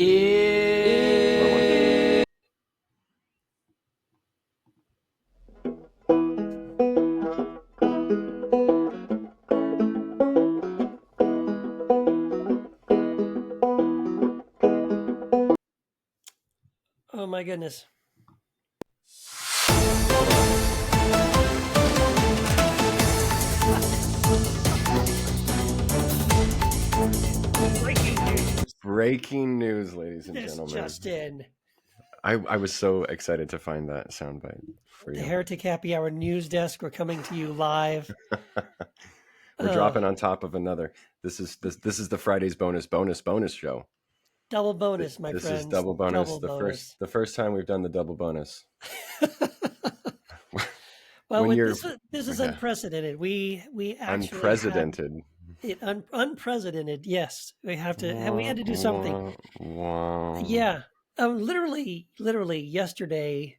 It... Oh my goodness. Breaking news, ladies and This gentlemen. just in. I was so excited to find that soundbite for The you. Heretic Happy Hour news desk. We're coming to you live. We're dropping on top of another. This is the Friday's bonus show. Double bonus, my This friends. is double bonus. Double bonus. The first time we've done the double bonus. Well, When you're this is unprecedented. We actually unprecedented. Unprecedented. Yes, we had to do something. Wow. Yeah. Literally yesterday.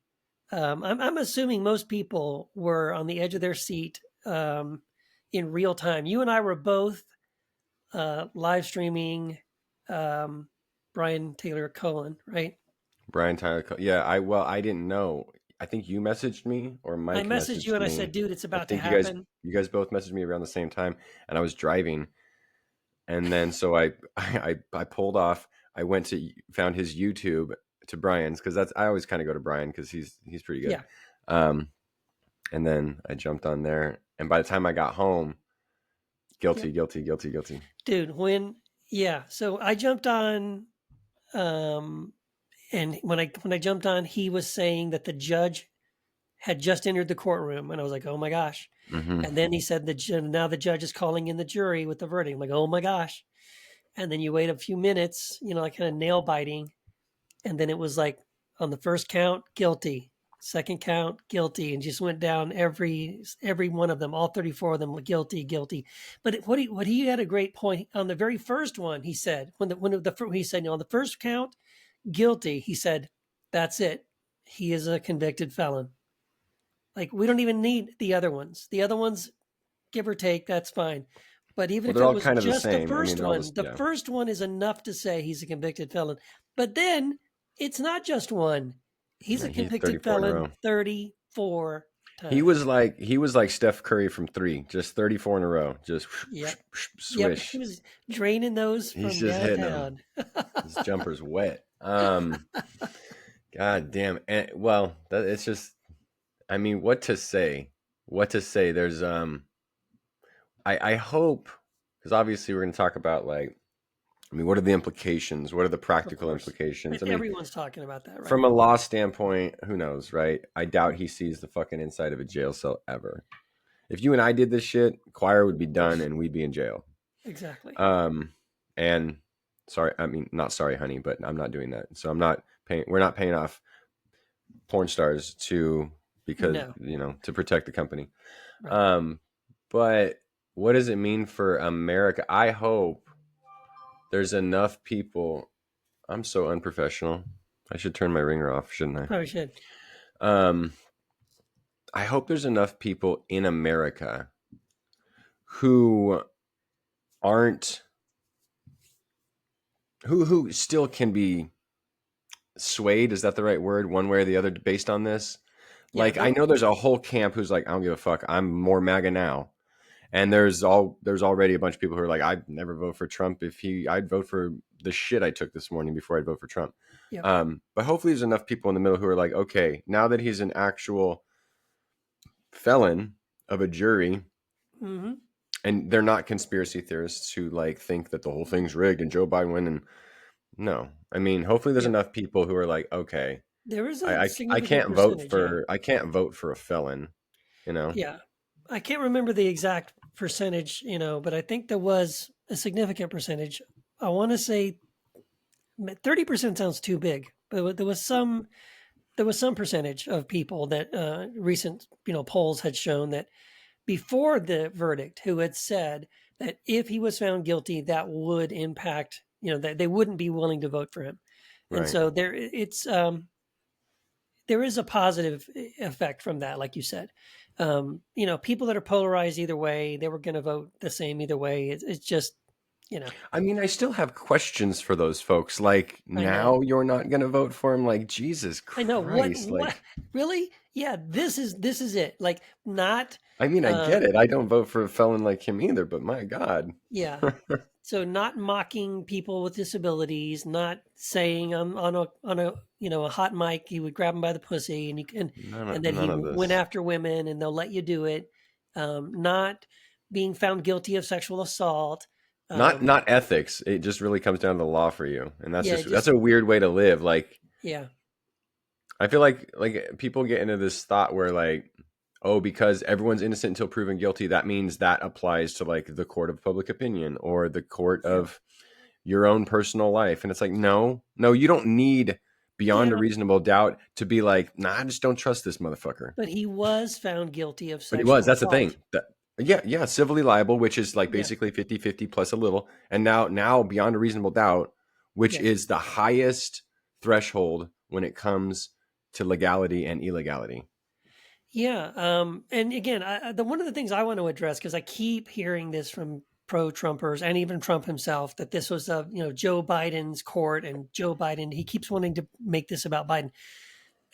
I'm assuming most people were on the edge of their seat in real time. You and I were both live streaming Brian Taylor Cohen, right? Brian Tyler. Yeah, I didn't know. I think you messaged me or I Mike messaged you messaged and I me. said, dude, it's I about to think happen. you guys both messaged me around the same time, and I was driving, and then so I pulled off. I went to found his YouTube to Brian's because I always kind of go to Brian because he's pretty good. Yeah. And then I jumped on there, and by the time I got home, guilty. Dude, so I jumped on and when I jumped on, he was saying that the judge had just entered the courtroom, and I was like, "Oh my gosh!" Mm-hmm. And then he said now the judge is calling in the jury with the verdict. I'm like, "Oh my gosh!" And then you wait a few minutes, like kind of nail biting, and then it was like on the first count, guilty, second count, guilty, and just went down every one of them, all 34 of them, guilty. But what he had a great point on the very first one. He said he said on the first count, guilty. He said, "That's it. He is a convicted felon." Like, we don't even need the other ones. The other ones, give or take, that's fine. But even if they're it all was kind of the just the same. first they're all one, just, the first one is enough to say he's a convicted felon. But then it's not just one. He's a convicted 34 in a felon row. 34 times. He was like Steph Curry from 3, just 34 in a row, just swish. Yep, he was draining those from He's just downtown. hitting them. His jumper's wet. God damn. And it's just, I mean, what to say? There's I hope, because obviously we're going to talk about what are the implications? What are the practical implications? Everyone's talking about that, right? From a law standpoint, who knows, right? I doubt he sees the fucking inside of a jail cell ever. If you and I did this shit, choir would be done and we'd be in jail. Exactly. And sorry, not sorry, honey, but I'm not doing that. So we're not paying off porn stars to protect the company. Right. But what does it mean for America? I hope there's enough people. I'm so unprofessional. I should turn my ringer off, shouldn't I? Probably should. I hope there's enough people in America who aren't who still can be swayed. Is that the right word? One way or the other based on this? Yeah, I know there's a whole camp who's like, I don't give a fuck. I'm more MAGA now. And there's already a bunch of people who are like, I'd never vote for Trump. I'd vote for the shit I took this morning before I'd vote for Trump. Yep. But hopefully there's enough people in the middle who are like, okay, now that he's an actual felon of a jury, mm-hmm. and they're not conspiracy theorists who think that the whole thing's rigged and Joe Biden win. And no, hopefully there's enough people who are like, okay, there is I can't vote for I can't vote for a felon, Yeah. I can't remember the exact percentage, but I think there was a significant percentage. I want to say 30% sounds too big, but there was some percentage of people that recent, polls had shown that before the verdict who had said that if he was found guilty, that would impact, that they wouldn't be willing to vote for him. Right. And so there is a positive effect from that, like you said. People that are polarized either way, they were going to vote the same either way. It's just, You know, I mean, I still have questions for those folks. Like, I know. now you're not going to vote for him? Like, Jesus I know. Christ. What Like, really? Yeah, this is it. Like not I mean, I uh get it. I don't vote for a felon like him either, but my God. yeah. So not mocking people with disabilities, not saying on a a hot mic you would grab them by the pussy and and that None he of went this. after women and they'll let you do it. Not being found guilty of sexual assault. Um, Not ethics. It just really comes down to the law for you. And yeah, that's just a weird way to live. Like, yeah, I feel like people get into this thought where like, oh, because everyone's innocent until proven guilty, that means that applies to like the court of public opinion or the court yeah, of your own personal life. And it's like, no, you don't need beyond a yeah. reasonable doubt to be like, nah, I just don't trust this motherfucker. But he was found guilty of But he was, sexual that's the assault. thing. Yeah, civilly liable, which is like Yeah, basically 50-50 plus a little. And now beyond a reasonable doubt, which yeah. is the highest threshold when it comes to legality and illegality. Yeah, and again, the one of the things I want to address because I keep hearing this from pro-Trumpers and even Trump himself that this was Joe Biden's court and Joe Biden he keeps wanting to make this about Biden.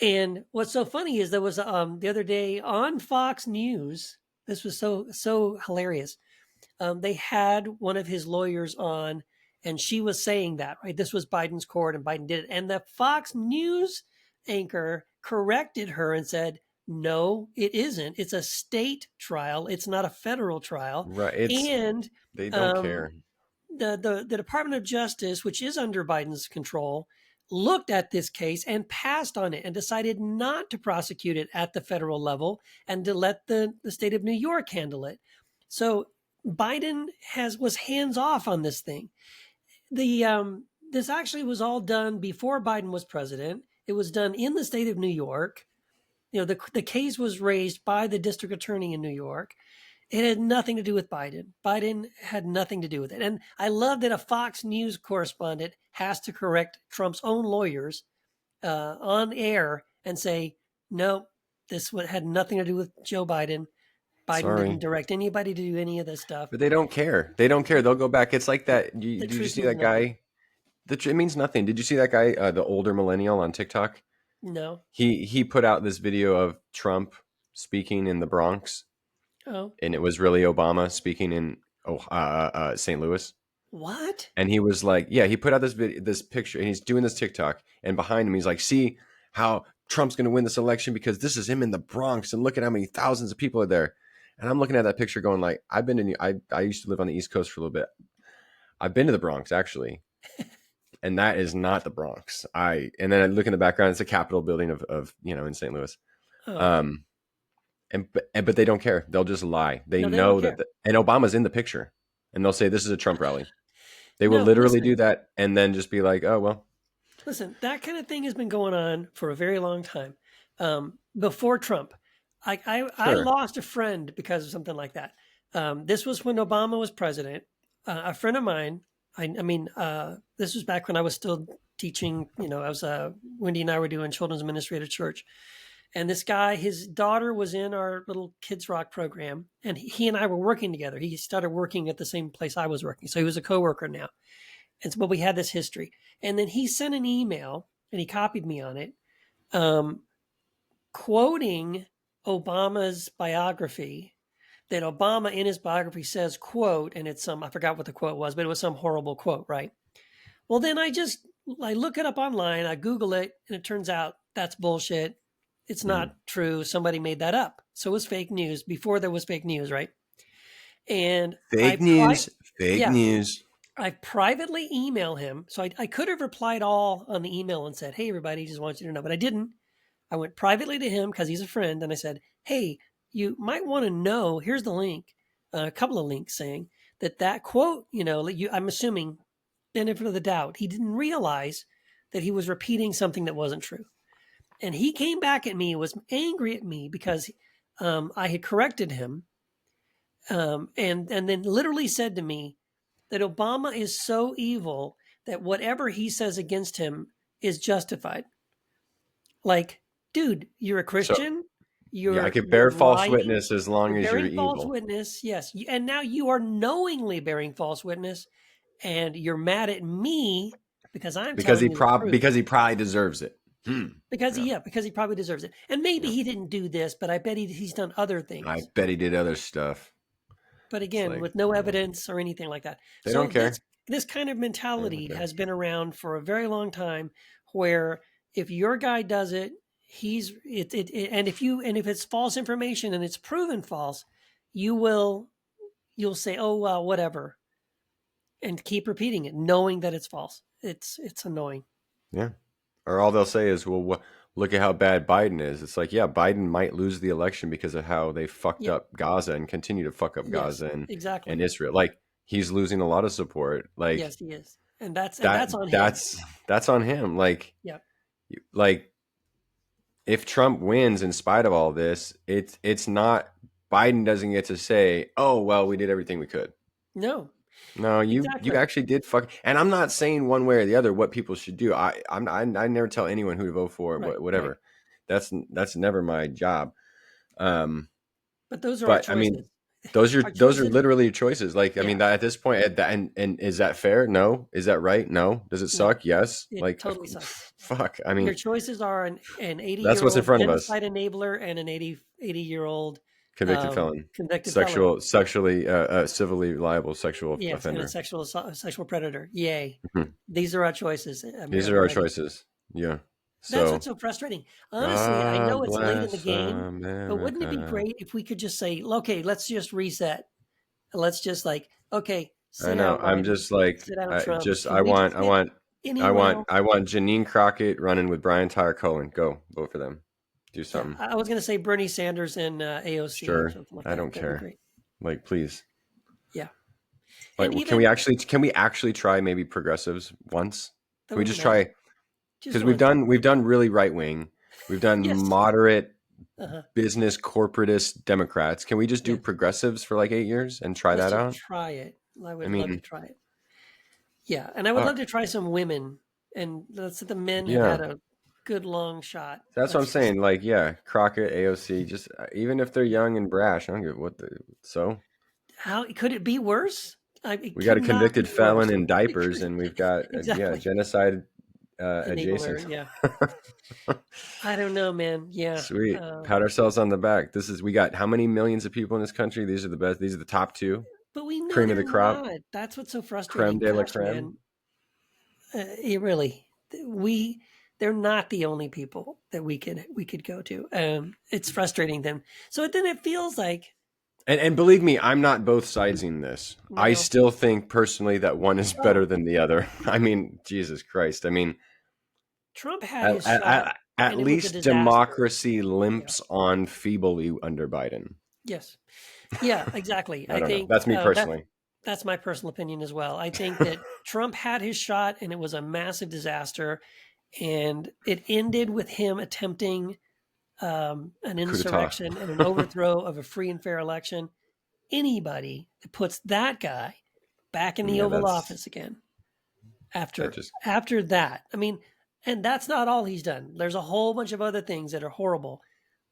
And what's so funny is there was the other day on Fox News. This was so hilarious. They had one of his lawyers on, and she was saying that, right? This was Biden's court, and Biden did it. And the Fox News anchor corrected her and said, no, it isn't. It's a state trial. It's not a federal trial. Right. It's And they don't um, care. the Department of Justice, which is under Biden's control, looked at this case and passed on it and decided not to prosecute it at the federal level and to let the state of New York handle it. So Biden was hands off on this thing. The This actually was all done before Biden was president. It was done in the state of New York. The case was raised by the district attorney in New York. It had nothing to do with Biden. Biden had nothing to do with it. And I love that a Fox News correspondent has to correct Trump's own lawyers on air and say, no, this had nothing to do with Joe Biden. Biden didn't Sorry. direct anybody to do any of this stuff. But they don't care. They don't care. They'll go back. It's like that. The Did you truth see means that nothing. guy? It means nothing. Did you see that guy, the older millennial on TikTok? No. He put out this video of Trump speaking in the Bronx, Oh, and it was really Obama speaking in St. Louis. what? And he was like, yeah, he put out this picture, and he's doing this TikTok, and behind him, he's like, see how Trump's going to win this election because this is him in the Bronx, and look at how many thousands of people are there. And I'm looking at that picture, going like, I used to live on the East Coast for a little bit. I've been to the Bronx actually, and that is not the Bronx. And then I look in the background, it's a Capitol building of in St. Louis. Oh, Um, but they don't care. They'll just lie. They no, they don't know that, care. and Obama's in the picture, and they'll say this is a Trump rally. They will No, literally do listen, that, and then just be like, oh well, listen. That kind of thing has been going on for a very long time. Before Trump, I sure. lost a friend because of something like that. This was when Obama was president. A friend of mine. This was back when I was still teaching. I was Wendy and I were doing children's ministry at a church, and this guy, his daughter was in our little Kids Rock program, and he and I were working together. He started working at the same place I was working, so he was a coworker now. And so, but we had this history, and then he sent an email, and he copied me on it, um, quoting Obama's biography. That Obama in his biography says, "quote," and it's I forgot what the quote was, but it was some horrible quote, right? Well, then I look it up online, I Google it, and it turns out that's bullshit. It's Hmm. not true. Somebody made that up. So it was fake news before there was fake news, right? And Fake news. Fake yeah, news. I privately email him. So I could have replied all on the email and said, "Hey, everybody, just want you to know," but I didn't. I went privately to him because he's a friend, and I said, "Hey, you might want to know. Here's the link, a couple of links saying that quote. I'm assuming benefit of the doubt. He didn't realize that he was repeating something that wasn't true, and he came back at me, was angry at me because I had corrected him, and then literally said to me that Obama is so evil that whatever he says against him is justified. Like, dude, you're a So Christian. yeah, I You're could you're bear false lying. witness as You're long as you're bearing false evil. witness. Yes, and now you are knowingly bearing false witness, and you're mad at me because I'm because telling you the truth. he probably deserves it. Yeah. Because he probably deserves it. And maybe Yeah. he didn't do this, but I bet he's done other I things. bet he did other stuff. But It's again, like, with no yeah, evidence or anything like that. they So don't care. this kind of They don't mentality care. has been around for a very long time, where if your guy does it, and if it's false information and it's proven false, you'll say, oh well, whatever, and keep repeating it, knowing that it's false. It's annoying. Yeah. Or all they'll say is, well, look at how bad Biden is. It's like, yeah, Biden might lose the election because of how they fucked Yep. up Gaza and continue to fuck up Yes. Gaza and Exactly. Israel. Like, he's losing a lot of support. Like, Yes, he is, and that's that on him. that's on him. Yep. Like if Trump wins in spite of all this, it's not Biden doesn't get to say, "Oh, well, we did everything we could." No. No, you Exactly. actually did fuck. And I'm not saying one way or the other what people should do. I never tell anyone who to vote for, Right. Right. whatever. That's never my job. Um, But those are our but I mean, choices. Our those are choices. literally choices. Like I Yeah. mean, that at this point, and is that fair? No. Is that right? No. Does it No. suck? Yes. It totally sucks. Fuck. I Your mean, choices are an that's what's in 80-year-old front of us. genocide enabler and an 80-year-old Convicted felon, convicted felon. sexually, civilly liable sexual Yes, and a offender. sexual predator. Yay. Mhm. These are our choices, These are America. our Ready? choices. Yeah. That's what's So so frustrating. Honestly, I know God it's late in the bless game, but wouldn't it be America. great if we could just say, okay, let's just reset. Let's just like, okay, I sit know. down, I'm Biden. just like, Sit down, Trump. Can I we want, just get anyone else? I want Janine Crockett running with Brian Tyler Cohen. Go vote for them. Do Yeah, something. I was going to say Bernie Sanders and AOC or Sure. something like I that. don't That'd be care. great. Like, please. Yeah, Like, and can even we actually try maybe progressives once? Can we just no, try? just Because once. we've done really right wing. We've done Yes. moderate Uh-huh. business corporatist Democrats. Can we just do Yes. progressives for like 8 years and try Let's that just out? try it. I I would love to mean, try it. Yeah, and I would love fuck. to try some women. And let's say the men have Yeah. had a good long shot. That's what I'm Let's just saying. Like, yeah, Crockett, AOC, just even if they're yeah. young and brash, I don't give what the so. How could it be worse? It We got could a not convicted be worse. felon in It diapers, could, and we've got yeah, exactly. genocide Enabler. adjacent. Yeah. I don't know, man. Yeah. Sweet, pat ourselves on the back. This is we got how many millions of people in this country? These are the best. These are the top two, But we know cream of they're the crop, not. That's what's so creme frustrating. de la Gosh, creme. man, it really we they're not the only people that we could go to. It's frustrating them. So then it feels like And believe me, I'm not both sides in this. I no. still think personally that one is better Oh, than the other. I mean, Jesus Christ. I mean, Trump had at, his at, shot, at and it was a least disaster. democracy Yeah. limps on feebly under Biden. Yes. Yeah. Exactly. I I don't know. think That's me personally. that's my personal opinion as well. I think that Trump had his shot, and it was a massive disaster, and it ended with him attempting an Coup d'etat. insurrection and an overthrow of a free and fair election. Anybody that puts that guy back in the Yeah, Oval that's Office again that after just after that, I mean, and that's not all he's done. There's a whole bunch of other things that are horrible.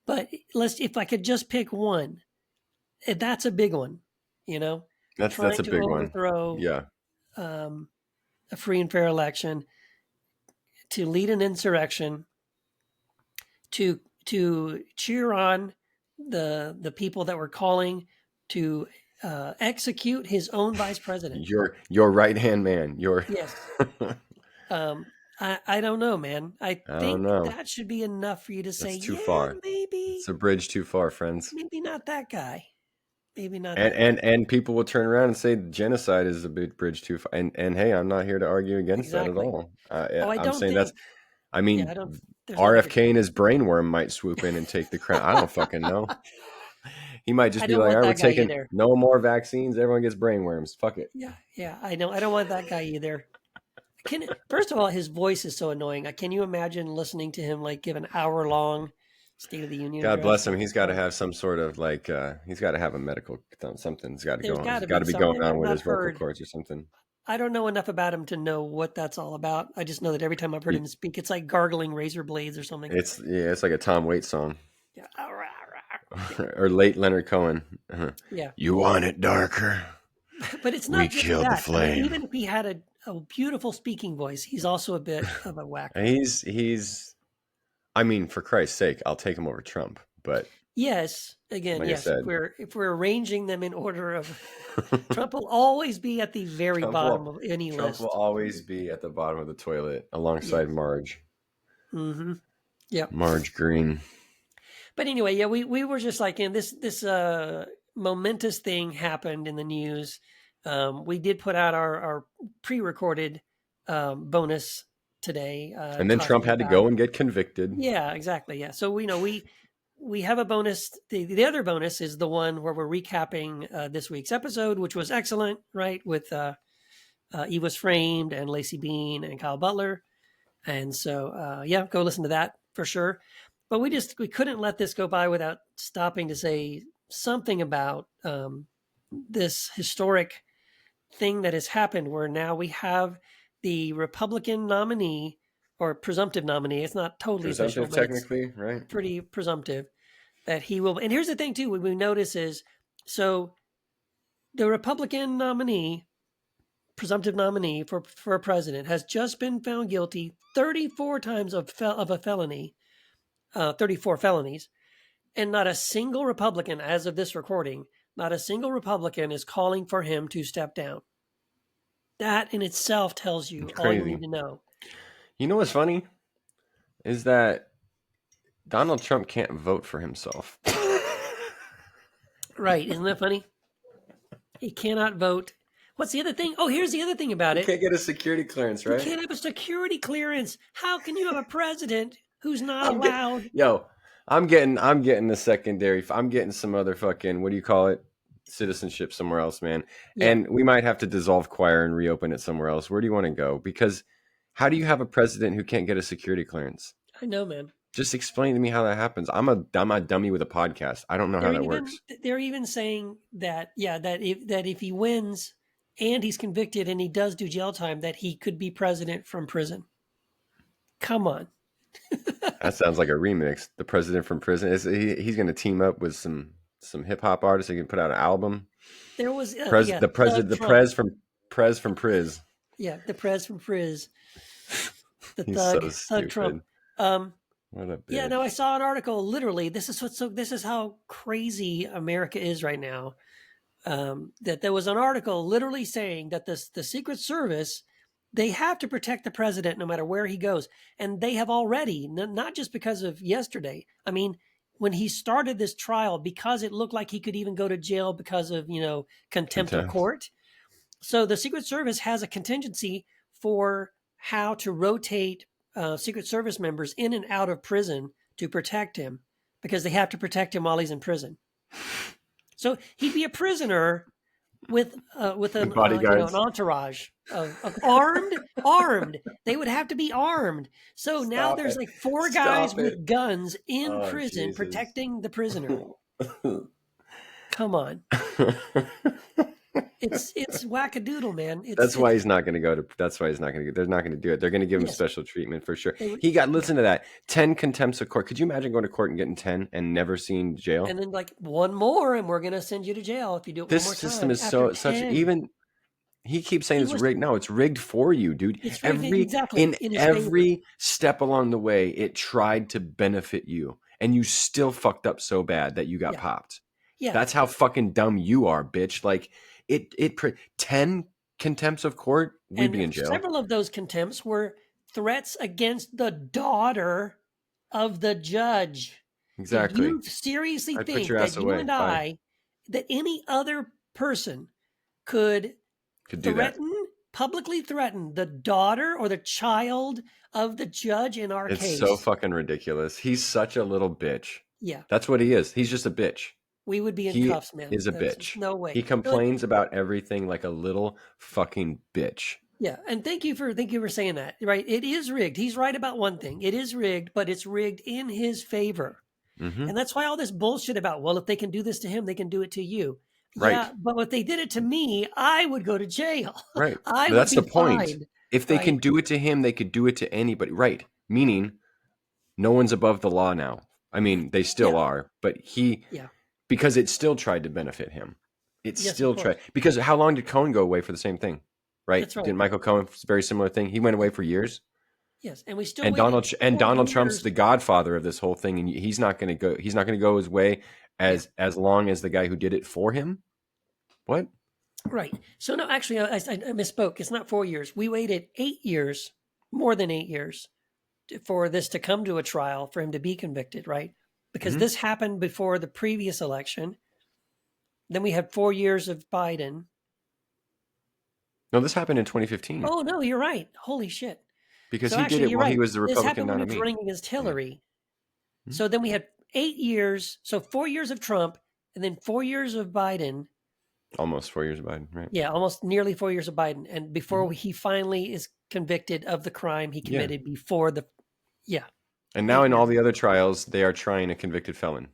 But if I could just pick one, that's a big one. You know, that's trying a to big one. overthrow Yeah. um, a free and fair election, to lead an insurrection, to cheer on the people that were calling to execute his own vice president. Your right hand man. Your Yes. I I don't know, man. I don't think know. that should be enough for you to say, That's too yeah, far. It's maybe, a bridge too far, friends. maybe not that guy. Maybe not that guy. And people will turn around and say genocide is a big bridge too far. And hey, I'm not here to argue against that at Exactly. all. Oh, I I'm don't saying that's. think, I yeah, I mean, don't, there's no bigger RFK and deal. his brainworm might swoop in and take the crown. I don't fucking know. He might just I be don't like, all want right, we're that guy taking either. no more vaccines. Everyone gets brainworms. Fuck it. Yeah, yeah, I know. I don't want that guy either. First of all, his voice is so annoying. Can you imagine listening to him like give an hour long State of the Union God address? bless him. He's got to have some sort of like, he's got to have a medical, something's got to go There's on. got He's to got be to be going something. on I've with not his vocal heard. cords or something. I don't know enough about him to know what that's all about. I just know that every time I've heard He, him speak, it's like gargling razor blades or something. it's like a Tom Waits song Yeah. Ah, rah, rah. Yeah. or late Leonard Cohen. Yeah. You want it darker. But it's We not just killed the that. I mean, flame. even if he had a beautiful speaking voice, he's also a bit of a And wacko. he's. I mean, for Christ's sake, I'll take him over Trump. But Yes, again, like I yes. If said, we're arranging them in order of Trump will always be at the very Trump bottom will of any Trump will list. always be at the bottom of the toilet alongside Yes. Marge. Mm-hmm. Yep. Marge Green. But anyway, yeah, we were just like in this momentous thing happened in the news. We did put out our pre-recorded bonus today, And then Trump talking had to about go and get convicted. yeah, exactly, yeah. So we know we have a bonus. The other bonus is the one where we're recapping this week's episode, which was excellent, right? With Eve Was Framed and Lacey Bean and Kyle Butler. And so, yeah, go listen to that for sure. But we couldn't let this go by without stopping to say something about this historic thing that has happened, where now we have the Republican nominee or presumptive nominee. It's not totally official, Presumptive, but it's technically, right? pretty presumptive that he will. And here's the thing too: what we notice is so the Republican nominee presumptive nominee for president has just been found guilty 34 times of a felony, 34 felonies, and not a single Republican, as of this recording, not a single Republican is calling for him to step down. That in itself tells you It's all you need crazy. to know. You know what's funny is that Donald Trump can't vote for himself. Right. Isn't that funny? He cannot vote. What's the other thing? Oh, here's the other thing about He it. can't get a security clearance, He right? can't have a security clearance. How can you have a president who's not I'm get, allowed? yo, I'm getting the secondary. I'm getting some other fucking what do you call it? Citizenship somewhere else, man. Yeah, And we might have to dissolve choir and reopen it somewhere else. Where do you want to go? Because how do you have a president who can't get a security clearance? I know, man. Just explain to me how that happens. I'm a dummy with a podcast. I don't know how that works. They're even saying that yeah that if he wins and he's convicted and he does do jail time that he could be president from prison. Come on. That sounds like a remix. The president from prison he's going to team up with some hip hop artists. He can put out an album. There was Pres yeah, the Thug president the Trump. Prez from Priz. Yeah, the Prez from Priz, the He's so Thug Trump. stupid. Um What a yeah, no, I bitch. saw an article literally this is how crazy America is right now. That there was an article literally saying that the Secret Service they have to protect the president no matter where he goes, and they have already not just because of yesterday. I mean, when he started this trial, because it looked like he could even go to jail because of contempt of Contempt. court. So the Secret Service has a contingency for how to rotate Secret Service members in and out of prison to protect him because they have to protect him while he's in prison. So he'd be a prisoner with an an Bodyguards. entourage of armed. They would have to be armed. So now Stop there's it. like four guys Stop it. with guns in Oh, prison Jesus. protecting the prisoner. Come on, it's wackadoodle, man. That's why It's he's not going to go to. That's why he's not going to. They're not going to do it. They're going to give him yes. special treatment for sure. They would, He got. yeah. Listen to that. 10 contempts of court. Could you imagine going to court and getting 10 and never seeing jail? And then like one more, and we're gonna send you to jail if you do it one This more system time. is After such. 10, Even he keeps saying he it's was rigged. No, it's rigged for you, dude. it's rigged exactly In in his favor. every step along the way, it tried to benefit you, and you still fucked up so bad that you got Yeah, popped. yeah. That's how fucking dumb you are, bitch. Like 10 contempts of court, we'd be And in jail. several of those contempts were threats against the daughter of the judge. Did Exactly. you seriously I'd put your think ass that you away. and Bye. that any other person could Could do that. publicly threaten the daughter or the child of the judge in our It's so case? fucking ridiculous. He's such a little bitch. Yeah, That's what he is. He's just a bitch. we would be in He cuffs, man. is a That's just bitch. no way. He No, and complains about everything like a little fucking bitch. yeah, and thank you for saying that. Right, it is rigged. He's right about one thing. It is rigged, but it's rigged in his favor, Hmm. and that's why all this bullshit about well, if they can do this to him, they can do it to you. Right. Yeah, but if they did it to me, I would go to jail. Right. I But would that's the be point. fined. If they can Right? do it to him, they could do it to anybody. Right. Meaning no one's above the law now. I mean, they still Yeah, are, but yeah, because it still tried to benefit him. It's Yes, of still course. because how long did Cohen go away for the same thing? Right? That's right. Didn't Michael Cohen very similar thing? He went away Yes. for years. Yes. And we still And waited four Donald Trump's years. the godfather of this whole thing, and he's not going to go. He's not going to go his way Yeah. as long as the guy who did it for him. What? Right. So no, actually, I misspoke. It's not 4 years. We waited 8 years, more than 8 years, for this to come to a trial for him to be convicted. Right. Because Hmm. this happened before the previous election. Then we had 4 years of Biden. No, this happened in 2015 Oh no, you're right. Holy shit. because So he did actually, it you're while he right. was the This Republican happened when he was nominee. running against Yeah. Hillary. Mhm. So then we had 8 years. So 4 years of Trump, and then 4 years of Biden. Almost 4 years of Biden, right? Yeah, almost nearly 4 years of Biden, and Mhm. before he finally is convicted of the crime he Yeah. committed before the. Yeah, And now eight in all years. the other trials, they are trying a convicted felon.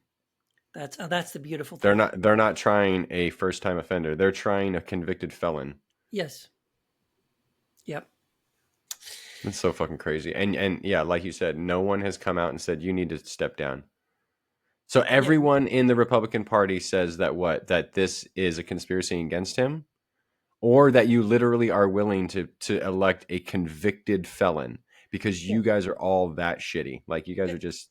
That's the beautiful They're thing. not. They're not trying a first time offender. They're trying a convicted felon. Yes. Yep. It's so fucking crazy. And yeah, like you said, no one has come out and said you need to step down. So Yeah. everyone in the Republican Party says that this is a conspiracy against him, or that you literally are willing to elect a convicted felon because Yeah. you guys are all that shitty. Like you guys are just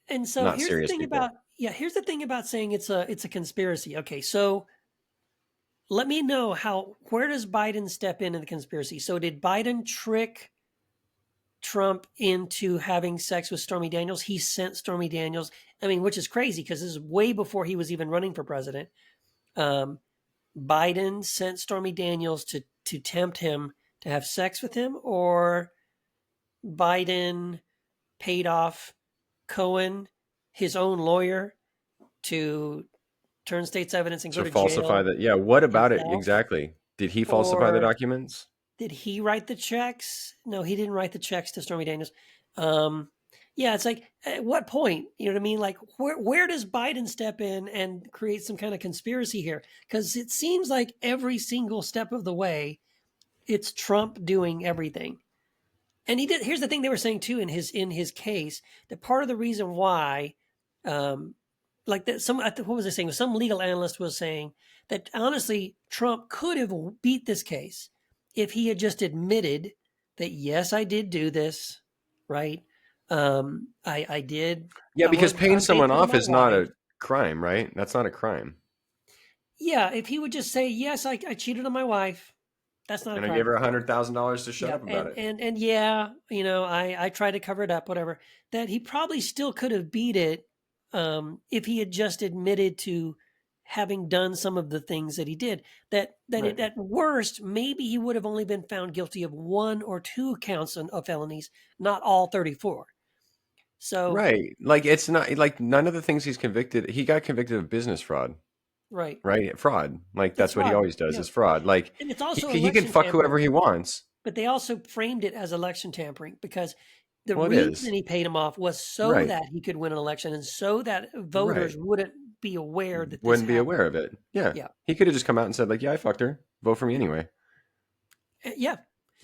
And so not here's the serious thing people. about here's the thing about saying it's a conspiracy. Okay, so let me know where does Biden step in the conspiracy? So did Biden trick Trump into having sex with Stormy Daniels? He sent Stormy Daniels. I mean, which is crazy because this is way before he was even running for president. Um, Biden sent Stormy Daniels to tempt him to have sex with him, or Biden paid off Cohen, his own lawyer, to turn state's evidence and go So to falsify jail that. Yeah. What about it himself, exactly? Did he falsify the or documents? did he write the checks? No, he didn't write the checks to Stormy Daniels. Um, yeah, it's like at what point, you know what I mean? Like where does Biden step in and create some kind of conspiracy here? Because it seems like every single step of the way, it's Trump doing everything. And he did. Here's the thing they were saying too in his case that part of the reason why, um, like that what was I saying? Some legal analyst was saying that honestly Trump could have beat this case if he had just admitted that yes, I did do this, right? I did. Yeah, I because was paying someone unfaithful to off my is not wife. a crime, right? That's not a crime. Yeah, if he would just say yes, I cheated on my wife, that's not a And I gave crime. her $100,000 to shut Yeah, up about it. and yeah, I tried to cover it up, whatever. That he probably still could have beat it, if he had just admitted to having done some of the things that he did. Right. At worst, maybe he would have only been found guilty of one or two counts of felonies, not all 34. So Right. Like it's not like none of the things he's convicted. He got convicted of business fraud, right, right? Fraud. Like that's that's what he fraud. always does Yeah, is fraud. Like and it's also he can election fuck whoever tampering. he wants. But they also framed it as election tampering because the Well, it reason is. he paid him off was so Right. that he could win an election and so that Right. voters wouldn't be aware that this Wouldn't be aware happened. of it. Yeah. Yeah. He could have just come out and said like, "Yeah, I fucked her. Vote for me anyway." Yeah.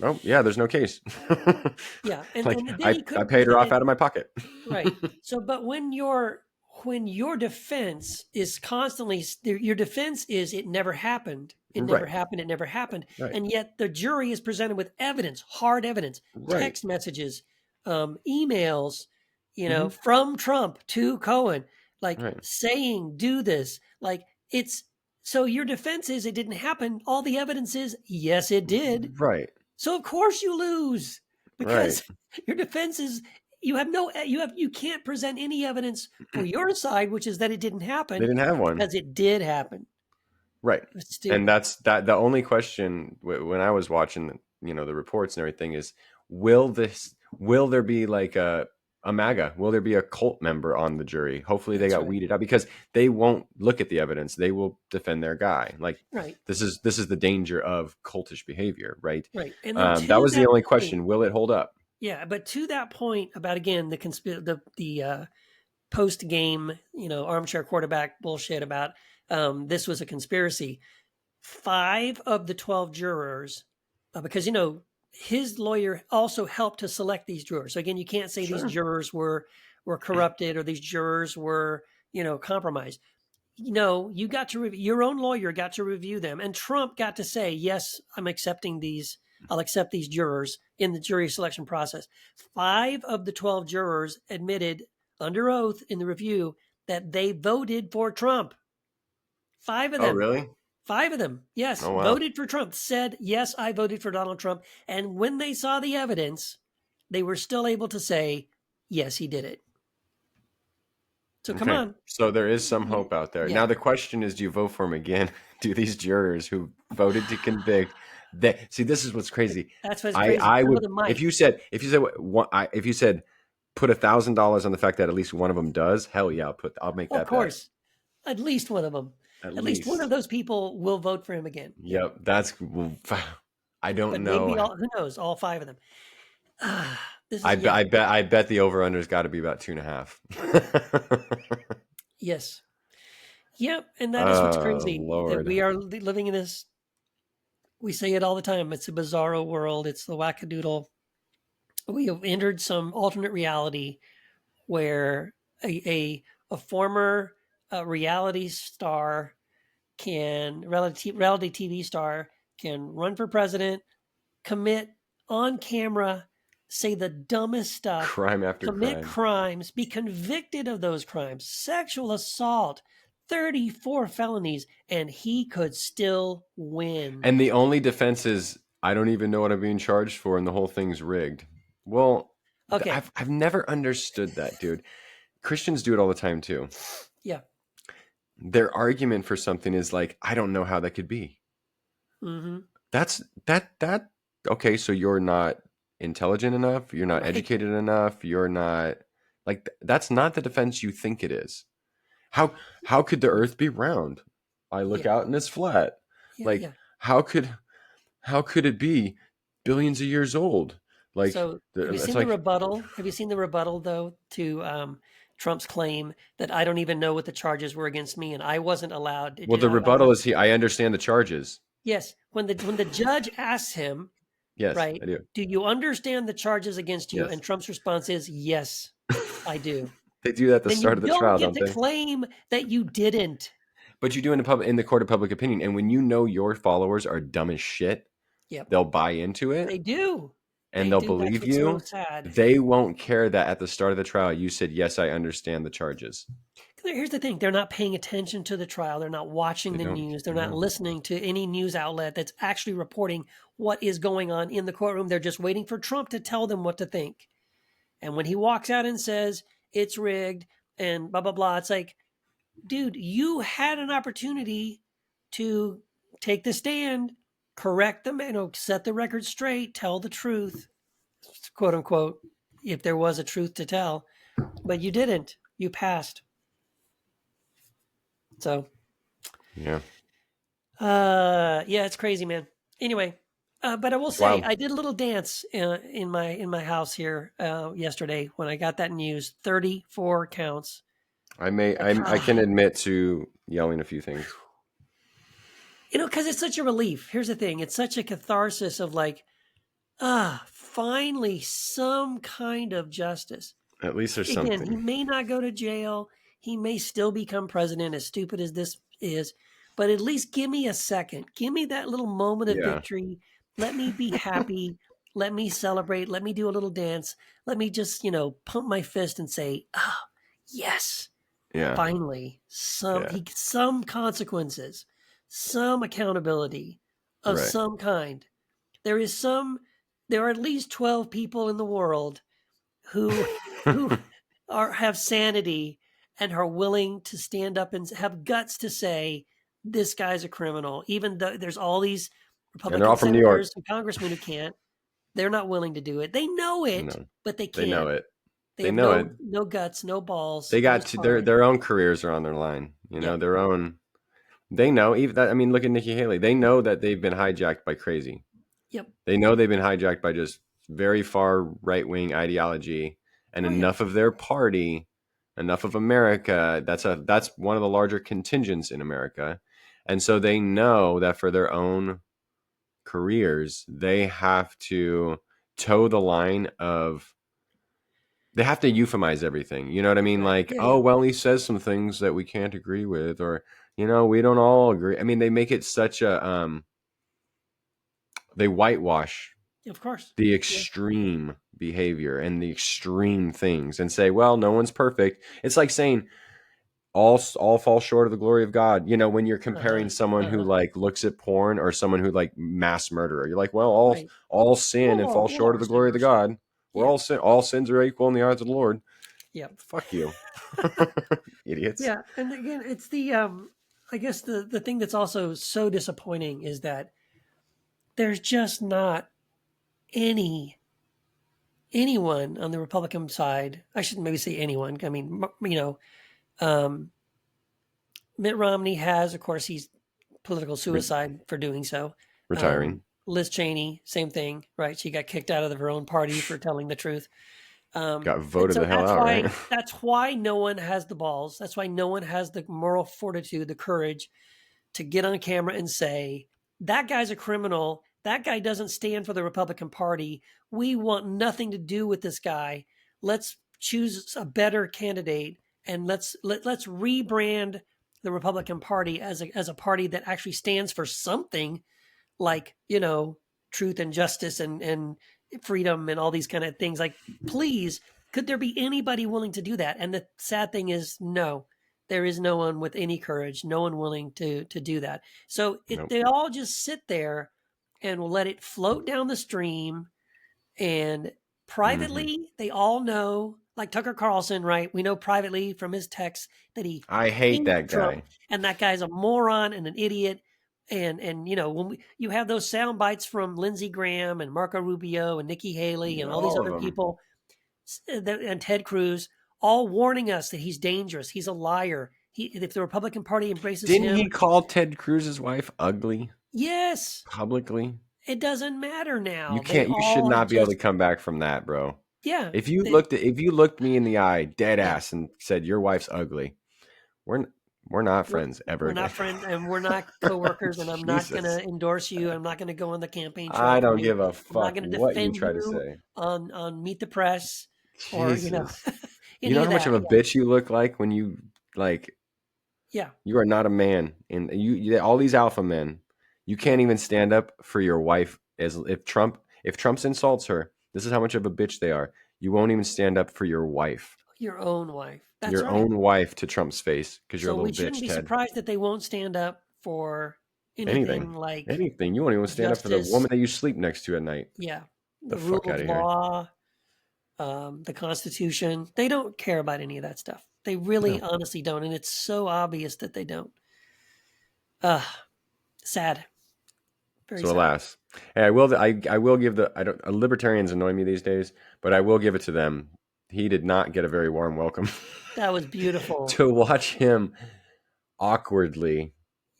Oh, yeah, there's no case. Yeah. Like And then he I could paid her off out of my pocket. right. So but when your defense is constantly your defense is it never happened. It never Right. happened. It never happened. Right. And yet the jury is presented with evidence, hard evidence, Right. text messages, emails, Hmm. from Trump to Cohen, like Right. saying, do this. Like it's so your defense is it didn't happen. All the evidence is, yes, it did. Right. So of course you lose Right. because your defense is you can't present any evidence for your side, which is that it didn't They happen didn't have one. because it did happen. Right. It's And stupid. the only question when I was watching, the reports and everything is, will there be like a MAGA? Will there be a cult member on the jury? Hopefully they That's got right. weeded out because they won't look at the evidence. They will defend their guy. Like Right. this is the danger of cultish behavior, right? Right. And then That to was the that only point, question. Will it hold up? yeah, but to that point about again the post game, armchair quarterback bullshit about this was a conspiracy. 5 of the 12 jurors, because his lawyer also helped to select these jurors. So again, you can't say these Sure. jurors were corrupted or these jurors were compromised. you got to review, your own lawyer got to review them, and Trump got to say, yes, I'm accepting these. I'll accept these jurors in the jury selection process. 5 of the 12 jurors admitted under oath in the review that they voted for Trump. 5 of Oh, them. really? 5 of them, yes, Oh, wow. voted for Trump, said, yes, I voted for Donald Trump. And when they saw the evidence, they were still able to say, yes, he did it. So come Okay. on. So there is some hope out there. Now Yeah, the question is, do you vote for him again? Do these jurors who voted to convict that see this is what's crazy. that's what's I crazy. I Some of would them might. if you said if you said put $1,000 on the fact that at least one of them does, hell yeah, I'll make Of that bet. course, at least one of them. At At least one of least. those people will vote for him again. Yeah, Yep, that's I but don't maybe know. all. Who knows? All 5 of them. This is I bet the over under's got to be about 2.5. yes, yep, and that is what's Oh crazy that Lord. we are living in this. We say it all the time. It's a bizarro world. It's the wackadoodle. We have entered some alternate reality where a former reality star reality TV star can run for president, commit on camera, say the dumbest stuff, Crime after commit crime. crimes, be convicted of those crimes, sexual assault, 34 felonies, and he could still win. And the only defense is I don't even know what I'm being charged for, and the whole thing's rigged. Well, Okay. I've never understood that, dude. Christians do it all the time too. Yeah. Their argument for something is like, I don't know how that could be. Mm-hmm. That's that. Okay, so you're not intelligent enough. You're not Right. educated enough. You're not like that's not the defense you think it is. How how could the Earth be round? I look Yeah. out and it's flat. Yeah. Like Yeah. how could how could it be billions of years old? Like So have you it's seen the like rebuttal? Have you seen the rebuttal though to Trump's claim that I don't even know what the charges were against me and I wasn't allowed to well, do the I rebuttal was is he. I understand the charges. yes, when the judge asks him, Yes, right, I do. do you understand the charges against you? Yes, And Trump's response is yes, I do. they do that at the Then you start of the don't trial, get don't to they? claim that you didn't. But you do in in the court of public opinion, and when you know your followers are dumb as shit, Yep. they'll buy into it They do. and They they'll do. That's believe what's so you. sad. They won't care that at the start of the trial you said yes, I understand the charges. Here's the thing, they're not paying attention to the trial, they're not watching They the don't. news, they're not No. listening to any news outlet that's actually reporting what is going on in the courtroom. They're just waiting for Trump to tell them what to think. And when he walks out and says it's rigged and blah blah blah, it's like, dude, you had an opportunity to take the stand, correct them, set the record straight, tell the truth, quote unquote, if there was a truth to tell, but you didn't. You passed. So Yeah. yeah, it's crazy, man. Anyway, but I will It's say wild. I did a little dance in my house here yesterday when I got that news. 34 counts. Like, I can admit to yelling a few things. because it's such a relief. Here's the thing: it's such a catharsis of like, finally some kind of justice. At least there's Again, he something. may not go to jail. He may still become president, as stupid as this is, but at least give me a second. Give me that little moment of Yeah. victory. Let me be happy. Let me celebrate. Let me do a little dance. Let me just, pump my fist and say, yes, Yeah. finally, Yeah. some consequences, some accountability of Right. some kind. There is there are at least 12 people in the world who who have sanity and are willing to stand up and have guts to say this guy's a criminal, even though there's all these And they're all Republican from New York. senators and congressmen who can't. They're not willing to do it. They know it, No. but they They know can't. it. They They have know it. no guts, no balls. They They're got just to, hard. their own careers are on their line. You know, Yep. their own. They know even that. I mean, look at Nikki Haley. They know that they've been hijacked by crazy. Yep. They know they've been hijacked by just very far right wing ideology, and Oh yeah. enough of their party, enough of America. That's one of the larger contingents in America, and so they know that for their own careers, they have to toe the line of they have to euphemize everything. You know what I mean? Right. Like, Yeah. oh, Yeah. well, he says some things that we can't agree with, or we don't all agree. I mean, they make it such a they whitewash Of course. the Yeah. extreme behavior and the extreme things and say, well, no one's perfect. It's like saying all fall short of the glory of God. When you're Uh huh. comparing someone Uh who huh. like looks at porn or someone who like mass murderer, you're like, well, all sin and fall Well, short of we're the glory of the sinners. God. We're Yeah. all sins are equal in the eyes of the Lord. Yeah. Fuck you, idiots. Yeah. And again, it's the I guess the thing that's also so disappointing is that there's just not anyone on the Republican side. I shouldn't maybe say anyone. I mean, um, Mitt Romney has, of course, he's political Re- suicide for doing so. Retiring. Liz Cheney, same thing, right? She got kicked out of her own party for telling the truth. Got And voted so the hell out, right? that's why no one has the balls. That's why no one has the moral fortitude, the courage to get on camera and say, that guy's a criminal. That guy doesn't stand for the Republican Party. We want nothing to do with this guy. Let's choose a better candidate and let's rebrand the Republican Party as a party that actually stands for something like, truth and justice and freedom and all these kind of things. Like, please, could there be anybody willing to do that? And the sad thing is, no, there is no one with any courage, no one willing to do that. So Nope. they all just sit there and will let it float down the stream. And Hmm. privately, they all know, like Tucker Carlson, right? We know privately from his texts that he I hate hates that Trump, guy. and that guy's a moron and an idiot. And when you have those sound bites from Lindsey Graham and Marco Rubio and Nikki Haley Yeah, and all these all of other them. people and Ted Cruz, all warning us that he's dangerous, he's a liar. If the Republican Party embraces Didn't him, he call Ted Cruz's wife ugly yes, publicly? it doesn't matter You now. They can't. You should all have not be able to just, come back from that, bro. yeah, If you looked me in the eye, dead yeah. ass, and said your wife's ugly, we're n- we're not we're, friends ever we're again. not friends and we're not coworkers, and I'm not going Jesus, to endorse you. I'm not going to go on the campaign trail I for don't you. give a I'm not fuck going to what you defend try to you say. on Meet the Press or Jesus, you any know of how much that. of a Yeah, bitch you look like when you like. yeah, You are not a man, and all these alpha men. You yeah. can't even stand up for your wife. As if Trump insults her, this is how much of a bitch they are. You won't even stand up for your wife, Your own wife. That's your right. own wife, to Trump's face because you're a So we little shouldn't bitch, be Ted. surprised that they won't stand up for Anything, anything like anything. You won't even stand up for the justice. woman that you sleep next to at night. Yeah, The the rule fuck of out of here. law, the Constitution. They don't care about any of that stuff. They really, No. honestly don't, and it's so obvious that they don't. Uh Sad, very So sad. alas, hey, I will give the I don't libertarians annoy me these days, but I will give it to them. He did not get a very warm welcome. That was beautiful. To watch him awkwardly,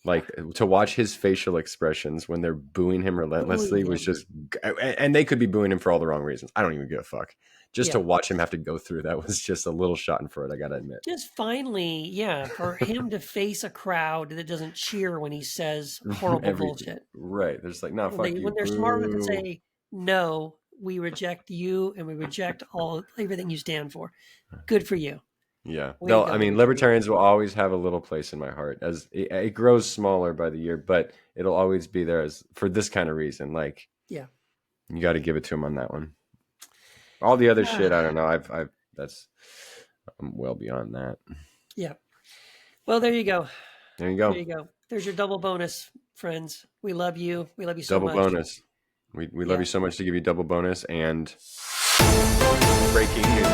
Yeah, like to watch his facial expressions when they're booing him booing relentlessly was him. just, and they could be booing him for all the wrong reasons. I don't even give a fuck. Just to Yeah. watch him have to go through that was just a little shot in front. I gotta admit. Just finally, yeah, for him to face a crowd that doesn't cheer when he says horrible Everything bullshit. right. There's like, no, fuck you, When they're smart enough to boo. say, no, we reject you and we reject everything you stand for. Good for you. Yeah, Way to they'll. go, I mean, libertarian. libertarians will always have a little place in my heart as it grows smaller by the year, but it'll always be there as for this kind of reason. Like Yeah. you got to give it to him on that one. All the other shit, I Ah, don't know. That's I'm well beyond that. yeah. Well, there you go. There you There go. you go. There's your double bonus, friends. We love you. We love you so Double much. bonus. We love Yeah. you so much to give you double bonus and breaking news.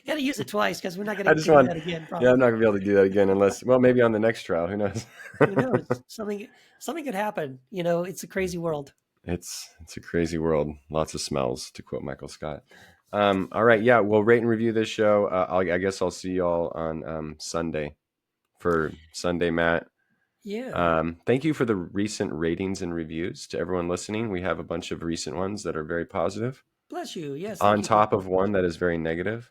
Got to use it twice because we're not going I to just do want, that again, yeah, I'm probably. not gonna be able to do that again unless, well, maybe on the next trial. Who knows? Who knows? Something could happen. It's a crazy world. It's a crazy world. Lots of smells, to quote Michael Scott. All right, yeah, we'll rate and review this show. I guess I'll see y'all on Sunday for Sunday, Matt. Yeah. Thank you for the recent ratings and reviews to everyone listening. We have a bunch of recent ones that are very positive, Bless you. Yes. Thank on you for top of that. one that is very negative.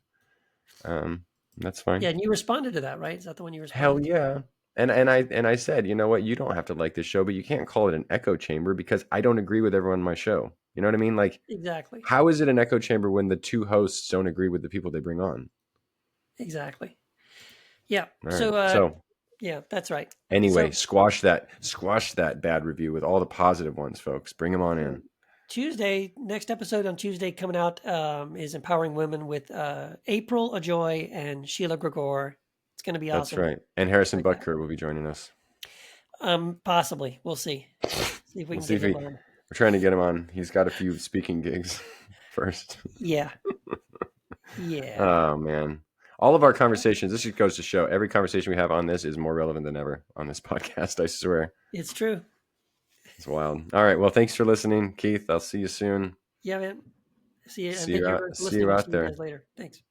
That's fine. Yeah. And you responded to that, right? Is that the one you Hell responded to? yeah. And I said, you know what? You don't have to like this show, but you can't call it an echo chamber because I don't agree with everyone on my show. You know what I mean? Like, Exactly. how is it an echo chamber when the two hosts don't agree with the people they bring on? Exactly. Yeah. All right. So, So yeah, that's right. anyway, So, squash that bad review with all the positive ones, folks. Bring them on yeah. in. Tuesday, next episode on Tuesday coming out is Empowering Women with April Ajoy and Sheila Gregor. It's going to be That's awesome. right. And Harrison Check it out. Butker will be joining us. Possibly. We'll see. See if we We'll can see get if him he. on. We're trying to get him on. He's got a few speaking gigs first. Yeah. Yeah. Oh man. All of our conversations, this just goes to show every conversation we have on this is more relevant than ever on this podcast, I swear. It's true. It's wild. All right. Well, thanks for listening, Keith. I'll see you soon. Yeah, man. See you. And See thank you you out everyone for see listening. you We'll out see you there. guys later. Thanks.